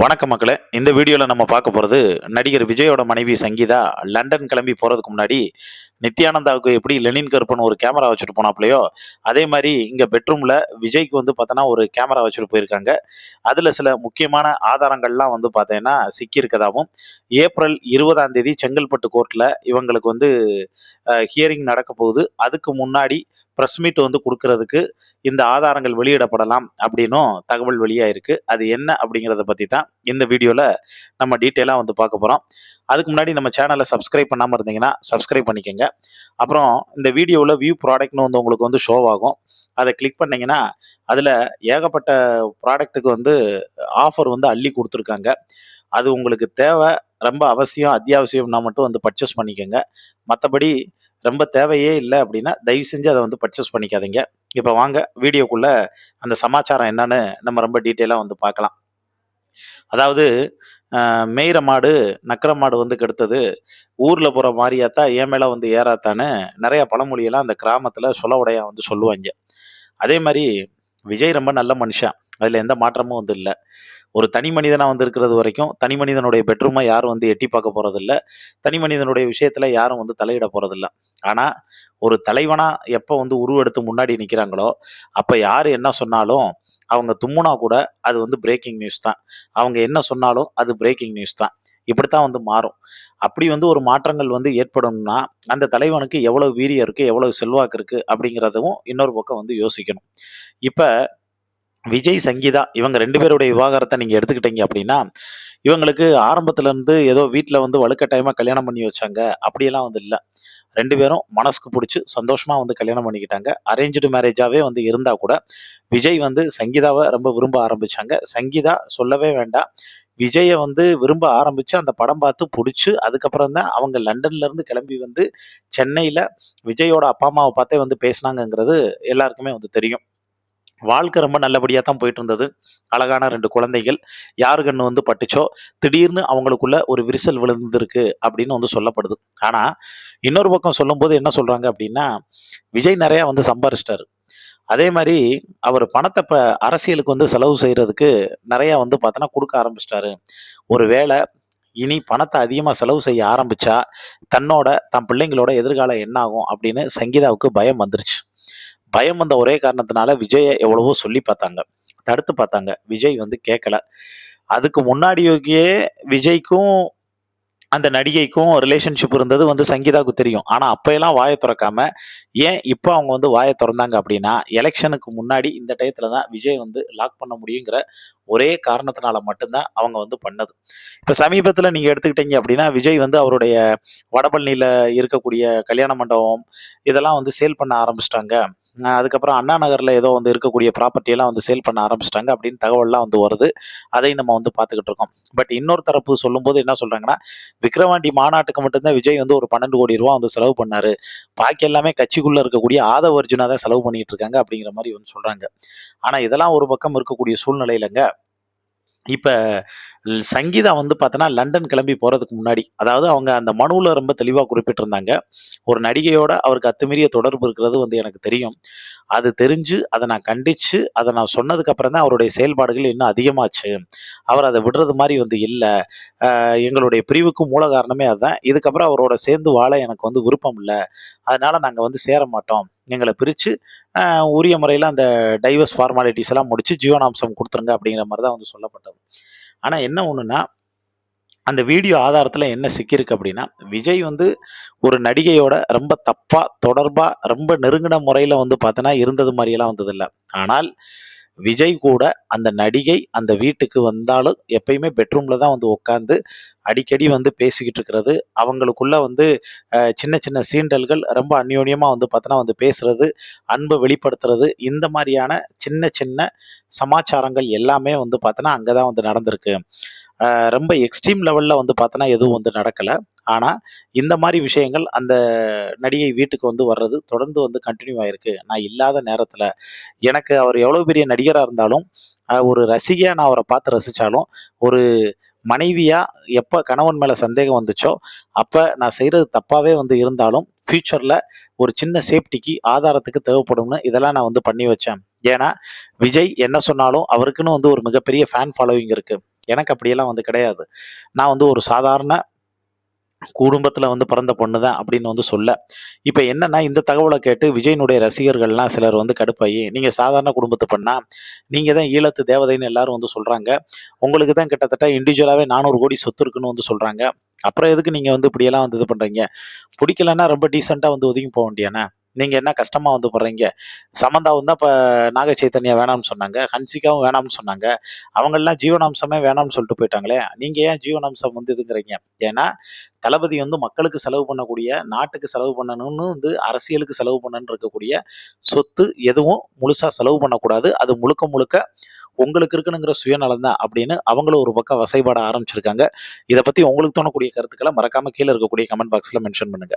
வணக்க மக்களே. இந்த வீடியோவில் நம்ம பார்க்க போகிறது நடிகர் விஜயோட மனைவி சங்கீதா லண்டன் கிளம்பி போகிறதுக்கு முன்னாடி நித்யானந்தாவுக்கு எப்படி லெனின் கருப்பன் ஒரு கேமரா வச்சுட்டு போனாப்லையோ அதே மாதிரி இங்கே பெட்ரூமில் விஜய்க்கு வந்து பார்த்தோன்னா ஒரு கேமரா வச்சுட்டு போயிருக்காங்க. அதில் சில முக்கியமான ஆதாரங்கள்லாம் வந்து பார்த்தீங்கன்னா சிக்கியிருக்கதாகவும் ஏப்ரல் 20ஆம் தேதி செங்கல்பட்டு கோர்ட்டில் இவங்களுக்கு வந்து ஹியரிங் நடக்க போகுது. அதுக்கு முன்னாடி ப்ரெஸ் மீட் வந்து கொடுக்கறதுக்கு இந்த ஆதாரங்கள் வெளியிடப்படலாம் அப்படின்னும் தகவல் வெளியாயிருக்கு. அது என்ன அப்படிங்கிறத பற்றி தான் இந்த வீடியோவில் நம்ம டீட்டெயிலாக வந்து பார்க்க போகிறோம். அதுக்கு முன்னாடி நம்ம சேனலை சப்ஸ்கிரைப் பண்ணாமல் இருந்தீங்கன்னா சப்ஸ்கிரைப் பண்ணிக்கோங்க. அப்புறம் இந்த வீடியோவில் வியூ ப்ராடக்ட்னு வந்து உங்களுக்கு வந்து ஷோ ஆகும். அதை கிளிக் பண்ணிங்கன்னா அதில் ஏகப்பட்ட ப்ராடக்ட்டுக்கு வந்து ஆஃபர் வந்து அள்ளி கொடுத்துருக்காங்க. அது உங்களுக்கு தேவை, ரொம்ப அவசியம், அத்தியாவசியம்னா மட்டும் வந்து பர்ச்சேஸ் பண்ணிக்கோங்க. மற்றபடி ரொம்ப தேவையே இல்லை அப்படின்னா தயவு செஞ்சு அதை வந்து பர்ச்சேஸ் பண்ணிக்காதீங்க. இப்போ வாங்க வீடியோக்குள்ளே அந்த சமாச்சாரம் என்னன்னு நம்ம ரொம்ப டீட்டெயிலாக வந்து பார்க்கலாம். அதாவது மேய்கிற மாடு நக்கிற மாடு வந்து கெடுத்தது, ஊரில் போகிற மாரியாத்தா ஏன் மேலே வந்து ஏறாத்தான்னு நிறையா பழமொழியெல்லாம் அந்த கிராமத்தில் சொல்ல உடையா வந்து சொல்லுவாங்க. அதே மாதிரி விஜய் ரொம்ப நல்ல மனுஷன், அதில் எந்த மாற்றமும் வந்து இல்லை. ஒரு தனி மனிதனாக வந்து இருக்கிறது வரைக்கும் தனி மனிதனுடைய பெட்ரூமை யாரும் வந்து எட்டி பார்க்க போகிறதில்ல. தனி மனிதனுடைய விஷயத்தில் யாரும் வந்து தலையிட போகிறதில்ல. ஆனால் ஒரு தலைவனாக எப்போ வந்து உருவெடுத்து முன்னாடி நிற்கிறாங்களோ அப்போ யார் என்ன சொன்னாலும், அவங்க தும்முனா கூட அது வந்து பிரேக்கிங் நியூஸ் தான். அவங்க என்ன சொன்னாலும் அது பிரேக்கிங் நியூஸ் தான். இப்படித்தான் வந்து மாறும். அப்படி வந்து ஒரு மாற்றங்கள் வந்து ஏற்படும்னா அந்த தலைவனுக்கு எவ்வளவு வீரியம் இருக்குது, எவ்வளவு செல்வாக்கு இருக்குது அப்படிங்கிறதும் இன்னொரு பக்கம் வந்து யோசிக்கணும். இப்போ விஜய், சங்கீதா இவங்க 2 பேருடைய விவாகரத்த நீங்க எடுத்துக்கிட்டீங்க அப்படின்னா, இவங்களுக்கு ஆரம்பத்துல இருந்து ஏதோ வீட்ல வந்து வலுக்கட்டாயமா கல்யாணம் பண்ணி வச்சாங்க, அப்படியெல்லாம் வந்து இல்ல. 2 பேரும் மனசுக்கு புடிச்சு சந்தோஷமா வந்து கல்யாணம் பண்ணிக்கிட்டாங்க. அரேஞ்சுடு மேரேஜாவே வந்து இருந்தா கூட, விஜய் வந்து சங்கீதாவ ரொம்ப விரும்ப ஆரம்பிச்சாங்க. சங்கீதா சொல்லவே வேண்டாம். விஜய வந்து விரும்ப ஆரம்பிச்சு, அந்த படம் பார்த்து புடிச்சு, அதுக்கப்புறம் தான் அவங்க லண்டன்ல இருந்து கிளம்பி வந்து சென்னையில விஜயோட அப்பா, அம்மாவ பார்த்தே வந்து பேசினாங்கங்கிறது எல்லாருக்குமே வந்து தெரியும். வாழ்க்கை ரொம்ப நல்லபடியா தான் போயிட்டு இருந்தது. அழகான 2 குழந்தைகள். யாரு கண்ணு வந்து பட்டுச்சோ, திடீர்னு அவங்களுக்குள்ள ஒரு விரிசல் விழுந்திருக்கு அப்படின்னு வந்து சொல்லப்படுது. ஆனா, இன்னொரு பக்கம் சொல்லும்போது என்ன சொல்றாங்க அப்படின்னா, விஜய் நெறையா வந்து சம்பாரிச்சுட்டாரு. அதே மாரி அவரு பணத்த அரசியலுக்கு வந்து செலவு செய்றதுக்கு நெறையா வந்து பார்த்தோன்னா குடுக்க ஆரம்பிச்சுட்டாரு. ஒரு வேள இனி பணத்த அதிகமா செலவு செய்ய ஆரம்பிச்சா, தன் பிள்ளைங்களோட எதிர்காலம் என்ன ஆகும் அப்படின்னு சங்கீதாவுக்கு பயம் வந்துருச்சு. பயம் வந்த ஒரே காரணத்தினால விஜய எவ்வளவோ சொல்லி பார்த்தாங்க. தடுத்து பார்த்தாங்க. விஜய் வந்து கேட்கல. அதுக்கு முன்னாடியே விஜய்க்கும் அந்த நடிகைக்கும் ரிலேஷன்ஷிப் இருந்தது வந்து சங்கீதாவுக்கு தெரியும். ஆனா அப்பயெல்லாம் வாய தொறக்காம, ஏன் இப்ப அவங்க வந்து வாய தொறந்தாங்க அப்படின்னா, எலக்ஷனுக்கு முன்னாடி இந்த டயத்துல தான் விஜய் வந்து லாக் பண்ண முடியுங்கிற ஒரே காரணத்தினால மட்டும் தான் அவங்க வந்து பண்ணது. இப்ப சமீபத்துல நீங்க எடுத்துக்கிட்டீங்க அப்படின்னா, விஜய் வந்து அவருடைய வடபழனியில இருக்கக்கூடிய கல்யாண மண்டபம் இதெல்லாம் வந்து சேல் பண்ண ஆரம்பிச்சுட்டாங்க. அதுக்கப்புறம் அண்ணா நகர்ல ஏதோ வந்து இருக்கக்கூடிய ப்ராப்பர்ட்டி எல்லாம் வந்து சேல் பண்ண ஆரம்பிச்சுட்டாங்க அப்படின்னு தகவல்லாம் வந்து வருது. அதையும் நம்ம வந்து பார்த்துக்கிட்டு இருக்கோம். பட் இன்னொரு தரப்பு சொல்லும்போது என்ன சொல்றாங்கன்னா, விக்கிரவாண்டி மாநாட்டுக்கு மட்டும்தான் விஜய் வந்து ஒரு 12 கோடி ரூபா வந்து செலவு பண்ணாரு. பாக்கி எல்லாமே கட்சிக்குள்ள இருக்கக்கூடிய ஆதவ அர்ஜுனா தான் செலவு பண்ணிட்டு இருக்காங்க அப்படிங்கிற மாதிரி வந்து சொல்றாங்க. ஆனா இதெல்லாம் ஒரு பக்கம் இருக்கக்கூடிய சூழ்நிலையிலங்க, இப்ப சங்கீதா வந்து பார்த்தோன்னா, லண்டன் கிளம்பி போறதுக்கு முன்னாடி, அதாவது அவங்க அந்த மனுவுல ரொம்ப தெளிவா குறிப்பிட்டிருந்தாங்க. ஒரு நடிகையோட அவருக்கு அத்துமீறிய தொடர்பு இருக்கிறது வந்து எனக்கு தெரியும். அது தெரிஞ்சு, அத நான் கண்டிச்சு, அத நான் சொன்னதுக்கு அப்புறம் தான் அவருடைய செயல்பாடுகள் இன்னும் அதிகமாச்சு. அவர் அத விடுறது மாரி வந்து இல்ல. எங்களுடைய பிரிவுக்கு மூல காரணமே அதுதான். இதுக்கப்புறம் அவரோட சேர்ந்து வாழ எனக்கு வந்து விருப்பம் இல்ல. அதனால நாங்க வந்து சேர மாட்டோம். எங்கள பிரிச்சு, அ உரிய முறையில அந்த டைவர்ஸ் ஃபார்மாலிட்டீஸ் எல்லாம் முடிச்சு ஜீவனாம்சம் குடுத்துருங்க அப்படிங்கிற மாரி தான் வந்து சொல்லப்பட்டது. ஆனா என்ன ஒண்ணுன்னா, அந்த வீடியோ ஆதாரத்துல என்ன சிக்கியிருக்கு அப்படின்னா, விஜய் வந்து ஒரு நடிகையோட ரொம்ப தப்பா, தொடர்பா, ரொம்ப நெருங்குன முறையில வந்து பார்த்தோன்னா, இருந்தது மாரியெல்லாம் வந்ததில்ல. ஆனால் விஜய் கூட அந்த நடிகை அந்த வீட்டுக்கு வந்தாலும் எப்பயுமே பெட்ரூம்ல தான் வந்து உட்காந்து அடிக்கடி வந்து பேசிக்கிட்டு இருக்கிறது. அவங்களுக்குள்ள வந்து சின்ன சின்ன சீண்டல்கள் ரொம்ப அந்யோன்யமா வந்து பார்த்தோன்னா வந்து பேசுறது, அன்ப வெளிப்படுத்துறது, இந்த மாரியான சின்ன சின்ன சமாச்சாரங்கள் எல்லாமே வந்து பார்த்தோன்னா, அங்க தான் வந்து நடந்திருக்கு. ரொம்ப எக்ஸ்ட்ரீம் லெவல்ல வந்து பார்த்தோன்னா எதுவும் வந்து நடக்கல. ஆனா, இந்த மாரி விஷயங்கள் அந்த நடிகை வீட்டுக்கு வந்து வர்றது தொடர்ந்து வந்து கன்டின்யூ ஆயிருக்கு. நான் இல்லாத நேரத்துல. எனக்கு அவர் எவ்வளோ பெரிய நடிகரா இருந்தாலும், ஒரு ரசிகையா நான் அவர பார்த்து ரசிச்சாலும், ஒரு மனைவியா எப்ப கணவன் மேல சந்தேகம் வந்துச்சோ, அப்ப நான் செய்றது தப்பாவே வந்து இருந்தாலும், ஃபியூச்சர்ல ஒரு சின்ன சேஃப்டிக்கு, ஆதாரத்துக்கு தேவைப்படும்னு இதெல்லாம் நான் வந்து பண்ணி வச்சேன். ஏன்னா, விஜய் என்ன சொன்னாலும் அவருக்குன்னு வந்து ஒரு மிகப்பெரிய ஃபேன் ஃபாலோவிங் இருக்கு. எனக்கு அப்படியெல்லாம் வந்து கிடையாது. நான் வந்து ஒரு சாதாரண குடும்பத்துல வந்து பிறந்த பொண்ணு தான் அப்படின்னு வந்து சொல்ல. இப்ப என்னன்னா, இந்த தகவல கேட்டு விஜயினுடைய ரசிகர்கள்லாம் சிலர் வந்து கடுப்பாயி, "நீங்க சாதாரண குடும்பத்து பெண்ணா? நீங்க தான் ஈழத்து தேவதைன்னு எல்லாரும் வந்து சொல்றாங்க. உங்களுக்கு தான் கிட்டத்தட்ட இண்டிவிஜுவலாவே 400 கோடி சொத்து இருக்குன்னு வந்து சொல்றாங்க. அப்புறம் எதுக்கு நீங்க வந்து இப்படியெல்லாம் வந்து இது பண்றீங்க? புடிக்கலன்னா ரொம்ப டீசென்ட்டா வந்து ஒதுங்கி போ வேண்டியதானே? நீங்க என்ன கஷ்டமா வந்து படுறீங்க?" சமந்தாவும் தான் இப்ப நாக சைத்தன்யா வேணாம்னு சொன்னாங்க. ஹன்சிகாவும் வேணாம்னு சொன்னாங்க. அவங்கலாம் ஜீவனாம்சமே வேணாம்னு சொல்லிட்டு போயிட்டாங்களே! நீங்க ஏன் ஜீவனாம்சம் வந்து இதுங்கிறீங்க? ஏன்னா, தளபதி வந்து மக்களுக்கு செலவு பண்ணக்கூடிய, நாட்டுக்கு செலவு பண்ணணும்னு வந்து அரசியலுக்கு செலவு பண்ணணும்னு இருக்கக்கூடிய சொத்து எதுவும் முழுசா செலவு பண்ணக்கூடாது. அது முழுக்க முழுக்க உங்களுக்கு இருக்கணுங்கிற சுயநலம் தான் அப்படின்னு அவங்களும் ஒரு பக்கம் வசைபாட ஆரம்பிச்சிருக்காங்க. இத பத்தி உங்களுக்கு தோணக்கூடிய கருத்துக்கள மறக்காம கீழ இருக்கக்கூடிய கமெண்ட் பாக்ஸ்ல மென்ஷன் பண்ணுங்க.